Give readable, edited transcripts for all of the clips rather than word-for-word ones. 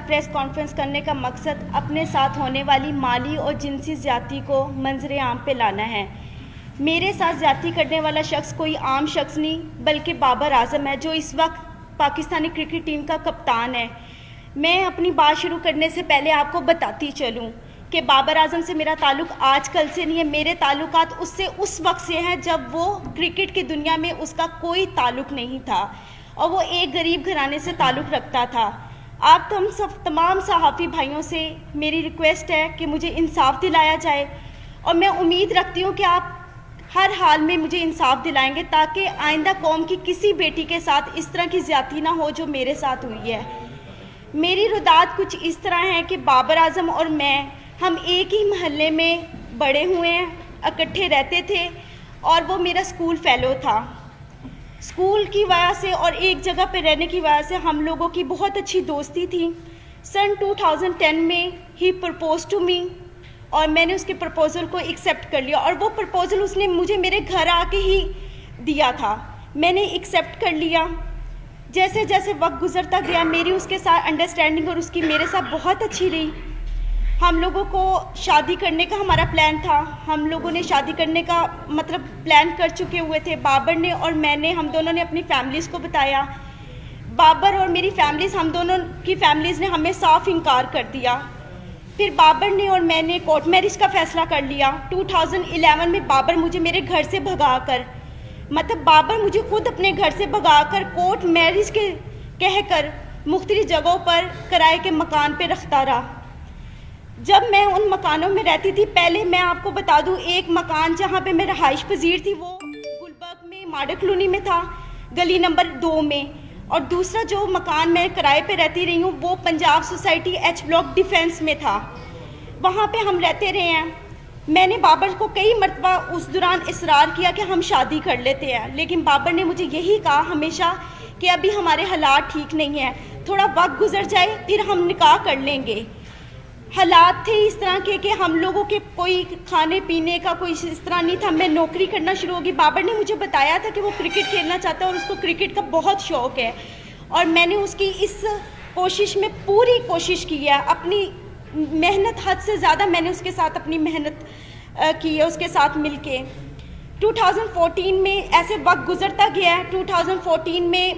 Press conference करने का मकसद अपने साथ होने वाली माली और जिनसी ज़्यादती को मंजर आम पे लाना है। मेरे साथ ज़्यादती करने वाला शख्स कोई आम शख्स नहीं बल्कि बाबर आजम है, जो इस वक्त पाकिस्तानी क्रिकेट टीम का कप्तान है। मैं अपनी बात शुरू करने से पहले आपको बताती चलूँ कि बाबर आजम से मेरा ताल्लुक़ आज कल से नहीं है। मेरे ताल्लुकात उससे उस वक्त से हैं जब वो क्रिकेट की दुनिया में उसका कोई ताल्लुक़ नहीं था और वो एक गरीब घराने से ताल्लुक़ रखता था। आप तो हम सब तमाम सहाफ़ी भाइयों से मेरी रिक्वेस्ट है कि मुझे इंसाफ दिलाया जाए और मैं उम्मीद रखती हूँ कि आप हर हाल में मुझे इंसाफ दिलाएंगे ताकि आइंदा कौम की किसी बेटी के साथ इस तरह की ज़्यादती ना हो जो मेरे साथ हुई है। मेरी रुदात कुछ इस तरह है कि बाबर आजम और हम एक ही महल्ले में बड़े हुए हैं, इकट्ठे रहते थे और वो मेरा स्कूल फेलो था। स्कूल की वजह से और एक जगह पे रहने की वजह से हम लोगों की बहुत अच्छी दोस्ती थी। सन 2010 में ही प्रपोज टू मी और मैंने उसके प्रपोज़ल को एक्सेप्ट कर लिया और वो प्रपोज़ल उसने मुझे मेरे घर आके ही दिया था। मैंने एक्सेप्ट कर लिया। जैसे जैसे वक्त गुजरता गया मेरी उसके साथ अंडरस्टैंडिंग और उसकी मेरे साथ बहुत अच्छी रही। हम लोगों को शादी करने का हमारा प्लान था। हम लोगों ने शादी करने का प्लान कर चुके हुए थे। बाबर ने और मैंने, हम दोनों ने अपनी फैमिलीज़ को बताया। बाबर और मेरी फैमिलीज़, हम दोनों की फैमिलीज़ ने हमें साफ इनकार कर दिया। फिर बाबर ने और मैंने कोर्ट मैरिज का फ़ैसला कर लिया। 2011 में बाबर मुझे मेरे घर से भगाकर, बाबर मुझे खुद अपने घर से भगाकर कोर्ट मैरिज के कहकर मुख्तलिफ जगहों पर किराए के मकान पे रखता रहा। जब मैं उन मकानों में रहती थी, पहले मैं आपको बता दूं, एक मकान जहाँ पे मैं रहाइश पजीर थी वो गुलबर्ग में मॉडल कॉलोनी में था, गली नंबर 2 में, और दूसरा जो मकान मैं किराए पे रहती रही हूँ वो Punjab society H block defence में था। वहाँ पे हम रहते रहे हैं। मैंने बाबर को कई मरतबा उस दौरान इसरार किया कि हम शादी कर लेते हैं, लेकिन बाबर ने मुझे यही कहा हमेशा कि अभी हमारे हालात ठीक नहीं हैं, थोड़ा वक्त गुजर जाए फिर हम निकाह कर लेंगे। हालात थे इस तरह के कि हम लोगों के कोई खाने पीने का कोई इस तरह नहीं था। मैं नौकरी करना शुरू होगी। बाबर ने मुझे बताया था कि वो क्रिकेट खेलना चाहता है और उसको क्रिकेट का बहुत शौक़ है और मैंने उसकी इस कोशिश में पूरी कोशिश की है। अपनी मेहनत हद से ज़्यादा मैंने उसके साथ अपनी मेहनत की है, उसके साथ मिलके। 2014 में ऐसे वक्त गुजरता गया है। 2014 में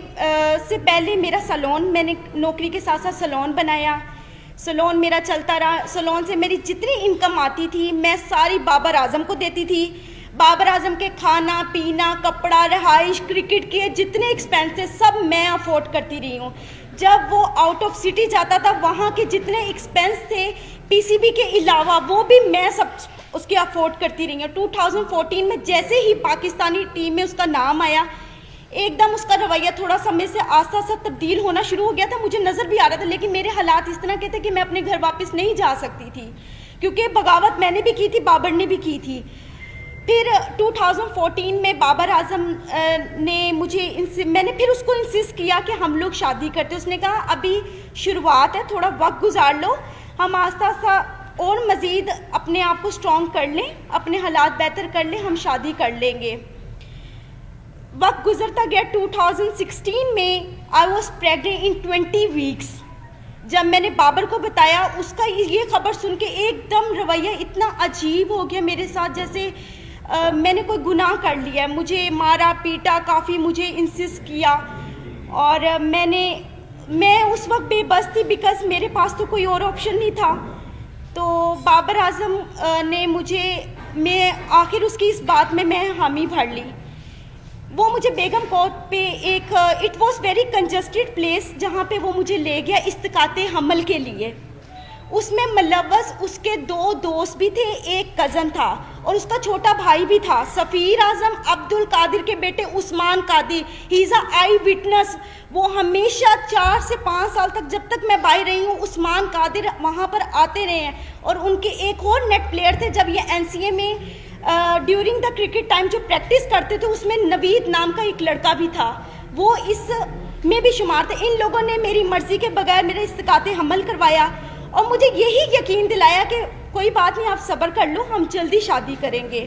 से पहले मेरा सैलून, मैंने नौकरी के साथ साथ सैलून बनाया। सैलून मेरा चलता रहा। सैलून से मेरी जितनी इनकम आती थी मैं सारी बाबर आजम को देती थी। बाबर आजम के खाना पीना, कपड़ा, रहाइश, क्रिकेट के जितने एक्सपेंसेस सब मैं अफोर्ड करती रही हूँ। जब वो आउट ऑफ सिटी जाता था वहाँ के जितने एक्सपेंस थे पीसीबी के अलावा वो भी मैं सब उसके अफोर्ड करती रही हूँ। 2014 में जैसे ही पाकिस्तानी टीम में उसका नाम आया, एकदम उसका रवैया थोड़ा समय से आस्ता आस्ता तब्दील होना शुरू हो गया था। मुझे नज़र भी आ रहा था, लेकिन मेरे हालात इस तरह के थे कि मैं अपने घर वापस नहीं जा सकती थी, क्योंकि बगावत मैंने भी की थी, बाबर ने भी की थी। फिर 2014 में बाबर आजम ने मैंने फिर उसको इंसिस्ट किया कि हम लोग शादी करते। उसने कहा अभी शुरुआत है, थोड़ा वक्त गुजार लो, हम आस्ता आस्ता और मज़ीद अपने आप को स्ट्रॉन्ग कर लें, अपने हालात बेहतर कर लें, हम शादी कर लेंगे। वक्त गुजरता गया। 2016 में I was pregnant in 20 weeks. जब मैंने बाबर को बताया, उसका ये खबर सुन के एकदम रवैया इतना अजीब हो गया मेरे साथ, जैसे मैंने कोई गुनाह कर लिया है। मुझे मारा पीटा, काफ़ी मुझे इंसिस्ट किया और मैं उस वक्त बेबस थी बिकॉज मेरे पास तो कोई और ऑप्शन नहीं था। तो बाबर आजम ने मैं आखिर उसकी इस बात में मैं हामी भर ली। वो मुझे बेगम कोट पे एक it was very congested place जहाँ पे वो मुझे ले गया इस्तिकाते हमल के लिए। उसमें मलवस उसके 2 दोस्त भी थे, एक कज़न था और उसका छोटा भाई भी था, सफ़ीर आज़म अब्दुल कादिर के बेटे Usman Qadir. He is a eye witness. वो हमेशा 4 से 5 साल तक, जब तक मैं बाहर रही हूँ, उस्मान कादिर वहाँ पर आते रहे हैं। और उनके एक और नेट प्लेयर थे, जब ये NCA में ड्यूरिंग द क्रिकेट टाइम जो प्रैक्टिस करते थे उसमें नवीद नाम का एक लड़का भी था, वो इस में भी शुमार थे। इन लोगों ने मेरी मर्ज़ी के बगैर मेरे इस्तिकाते हमल करवाया और मुझे यही यकीन दिलाया कि कोई बात नहीं, आप सब्र कर लो, हम जल्दी शादी करेंगे।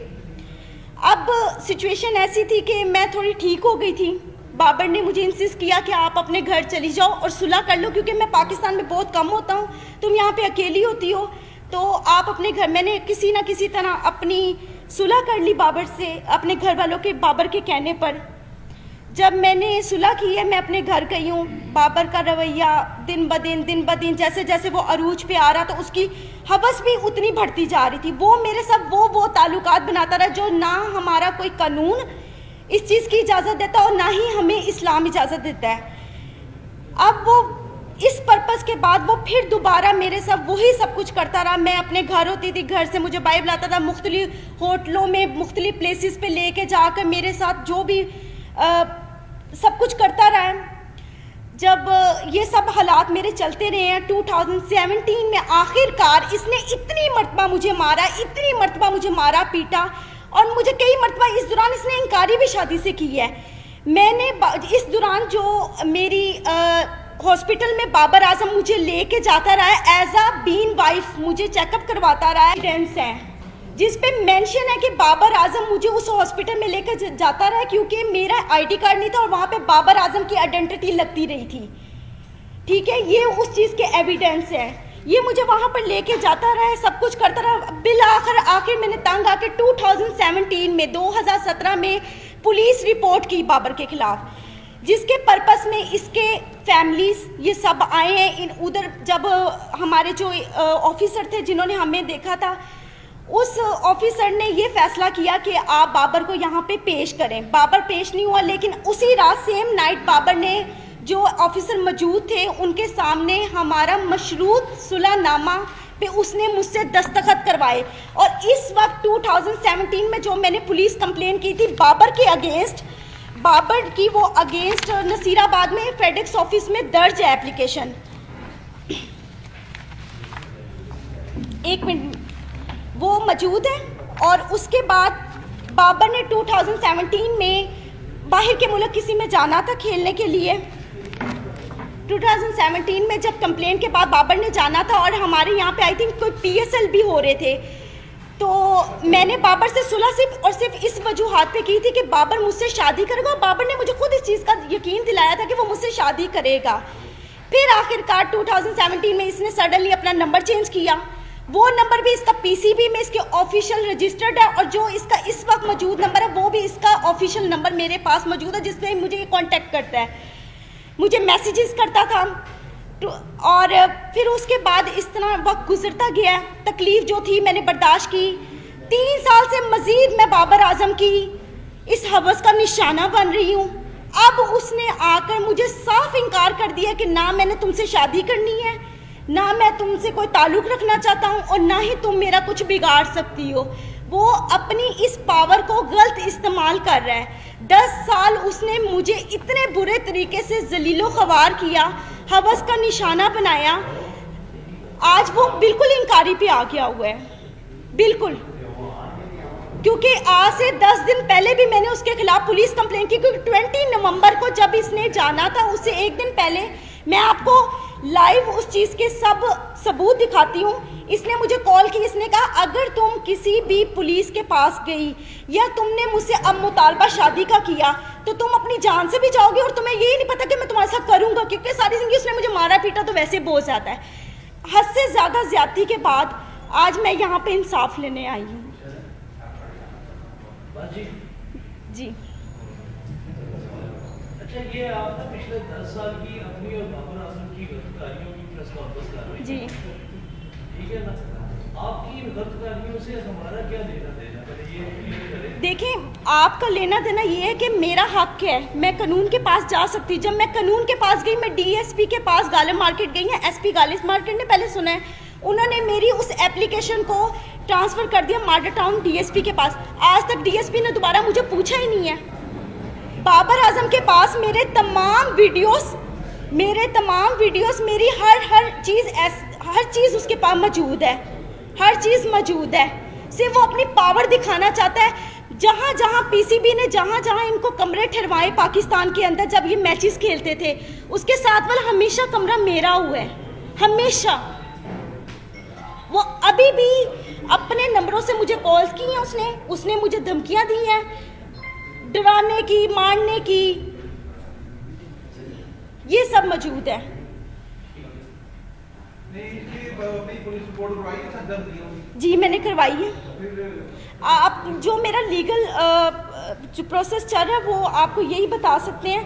अब सिचुएशन ऐसी थी कि मैं थोड़ी ठीक हो गई थी, بابر نے مجھے انسسٹ کیا کہ آپ اپنے گھر چلی جاؤ اور صلح کر لو، کیونکہ میں پاکستان میں بہت کم ہوتا ہوں، تم یہاں پہ اکیلی ہوتی ہو، تو آپ اپنے گھر. میں نے کسی نہ کسی طرح اپنی صلح کر لی بابر سے، اپنے گھر والوں کے، بابر کے کہنے پر. جب میں نے صلح کی ہے، میں اپنے گھر گئی ہوں. بابر کا رویہ دن بدن جیسے جیسے وہ عروج پہ آ رہا تو اس کی حوث بھی اتنی بڑھتی جا رہی تھی. وہ میرے ساتھ وہ تعلقات بناتا رہا جو نہ ہمارا کوئی قانون اس چیز کی اجازت دیتا اور نہ ہی ہمیں اسلام اجازت دیتا ہے. اب وہ اس پرپس کے بعد وہ پھر دوبارہ میرے ساتھ وہی سب کچھ کرتا رہا. میں اپنے گھر ہوتی تھی، گھر سے مجھے باہر بلاتا تھا، مختلف ہوٹلوں میں مختلف پلیسز پہ لے کے جا کر میرے ساتھ جو بھی سب کچھ کرتا رہا ہے. جب یہ سب حالات میرے چلتے رہے ہیں 2017 میں آخر کار اس نے اتنی مرتبہ مجھے مارا پیٹا، اور مجھے کئی مرتبہ اس دوران اس نے انکاری بھی شادی سے کی ہے. میں نے اس دوران جو میری ہاسپٹل میں بابر اعظم مجھے لے کے جاتا رہا ہے ایز اے بین وائف، مجھے چیک اپ کرواتا رہا ہے، ایویڈنس ہے جس پہ مینشن ہے کہ بابر اعظم مجھے اس ہاسپٹل میں لے کر جاتا رہا کیونکہ میرا آئی ڈی کارڈ نہیں تھا اور وہاں پہ بابر اعظم کی آئیڈینٹی لگتی رہی تھی. ٹھیک ہے، یہ اس چیز کے ایویڈنس ہے. یہ مجھے وہاں پر لے کے جاتا رہا ہے، سب کچھ کرتا رہا. بالآخر میں نے تنگ آ کے 2017 میں 2017 میں پولیس رپورٹ کی بابر کے خلاف، جس کے پرپس میں اس کے فیملیز یہ سب آئے ہیں. ادھر جب ہمارے جو آفیسر تھے جنہوں نے ہمیں دیکھا تھا، اس آفیسر نے یہ فیصلہ کیا کہ آپ بابر کو یہاں پہ پیش کریں. بابر پیش نہیں ہوا، لیکن اسی رات سیم نائٹ بابر نے، جو آفیسر موجود تھے ان کے سامنے، ہمارا مشروط صلح نامہ پہ اس نے مجھ سے دستخط کروائے. اور اس وقت 2017 میں جو میں نے پولیس کمپلین کی تھی بابر کے اگینسٹ، بابر کی وہ اگینسٹ نصیر آباد میں فیڈیکس آفس میں درج ہے اپلیکیشن. ایک منٹ، وہ موجود ہے. اور اس کے بعد بابر نے 2017 میں باہر کے ملک کسی میں جانا تھا کھیلنے کے لیے. 2017 میں جب کمپلین کے بعد بابر نے جانا تھا اور ہمارے یہاں پہ آئی تھنک کوئی PSL بھی ہو رہے تھے، تو میں نے بابر سے صلح صرف اس وجوہات پہ کی تھی کہ بابر مجھ سے شادی کرے گا. بابر نے مجھے خود اس چیز کا یقین دلایا تھا کہ وہ مجھ سے شادی کرے گا. پھر آخر کار 2017 میں اس نے سڈنلی اپنا نمبر چینج کیا. وہ نمبر بھی اس کا PCB میں اس کے آفیشیل رجسٹرڈ ہے، اور جو اس کا اس وقت موجود نمبر ہے وہ بھی اس کا آفیشیل نمبر میرے پاس موجود ہے، جس پہ مجھے کانٹیکٹ کرتا ہے، مجھے میسیجز کرتا تھا. اور پھر اس کے بعد اس طرح وقت گزرتا گیا. تکلیف جو تھی میں نے برداشت کی. 3 سال سے مزید میں بابر اعظم کی اس حوث کا نشانہ بن رہی ہوں. اب اس نے آ کر مجھے صاف انکار کر دیا کہ نہ میں نے تم سے شادی کرنی ہے، نہ میں تم سے کوئی تعلق رکھنا چاہتا ہوں، اور نہ ہی تم میرا کچھ بگاڑ سکتی ہو. وہ اپنی اس پاور کو غلط استعمال کر رہا ہے. 10 سال اس نے مجھے اتنے برے طریقے سے ذلیل و خوار کیا، حوث کا نشانہ بنایا. آج وہ بالکل انکاری پہ آ گیا ہوا ہے، بالکل. کیونکہ آج سے 10 دن پہلے بھی میں نے اس کے خلاف پولیس کمپلین کی، کیونکہ 20 نومبر کو جب اس نے جانا تھا اس سے ایک دن پہلے، میں آپ کو لائیو اس چیز کے سب ثبوت دکھاتی ہوں. اس نے مجھے کال کی، اس نے کہا اگر تم کسی بھی پولیس کے پاس گئی یا تم نے مجھ سے اب مطالبہ شادی کا کیا تو تم اپنی جان سے بھی جاؤ گے، اور تمہیں یہی نہیں پتا کہ میں تمہارے ساتھ کروں گا، کیونکہ ساری زندگی اس نے مجھے مارا پیٹا تو ویسے بہت زیادہ ہے. حد سے زیادہ زیادتی کے بعد آج میں یہاں پہ انصاف لینے آئی ہوں. جی اچھا، یہ آپ نے پچھلے 10 سال کی اپنی اور بابر اعظم کی غلطیوں کی پریس کانفرنس کر رہے ہیں، جی ٹھیک ہے نا؟ آپ کی ان غلطیوں سے ہمارا کیا لینا دینا؟ پہلے یہ کلیئر کریں. دیکھیں، آپ کا لینا دینا یہ ہے کہ میرا حق ہے، میں قانون کے پاس جا سکتی. جب میں قانون کے پاس گئی، میں DSP کے پاس غالب مارکیٹ گئی ہیں. SP غالب مارکیٹ نے پہلے سنا ہے، انہوں نے میری اس ایپلیکیشن کو ٹرانسفر کر دیا ماڈل ٹاؤن DSP کے پاس. آج تک DSP نے دوبارہ مجھے پوچھا ہی نہیں ہے. بابر اعظم کے پاس میرے تمام ویڈیوز، میری ہر چیز اس کے پاس موجود ہے، ہر چیز موجود ہے. صرف وہ اپنی پاور دکھانا چاہتا ہے. جہاں جہاں PCB نے جہاں ان کو کمرے ٹھہروائے پاکستان کے اندر جب یہ میچز کھیلتے تھے، اس کے ساتھ والا ہمیشہ کمرہ میرا ہوا ہے، ہمیشہ. وہ ابھی بھی اپنے نمبروں سے مجھے کالز کی ہیں، اس نے مجھے دھمکیاں دی ہیں، ڈرانے کی، مارنے کی. یہ سب موجود ہے. جی میں نے کروائی ہے. آپ جو میرا لیگل جو پروسیس چل رہا ہے وہ آپ کو یہی بتا سکتے ہیں.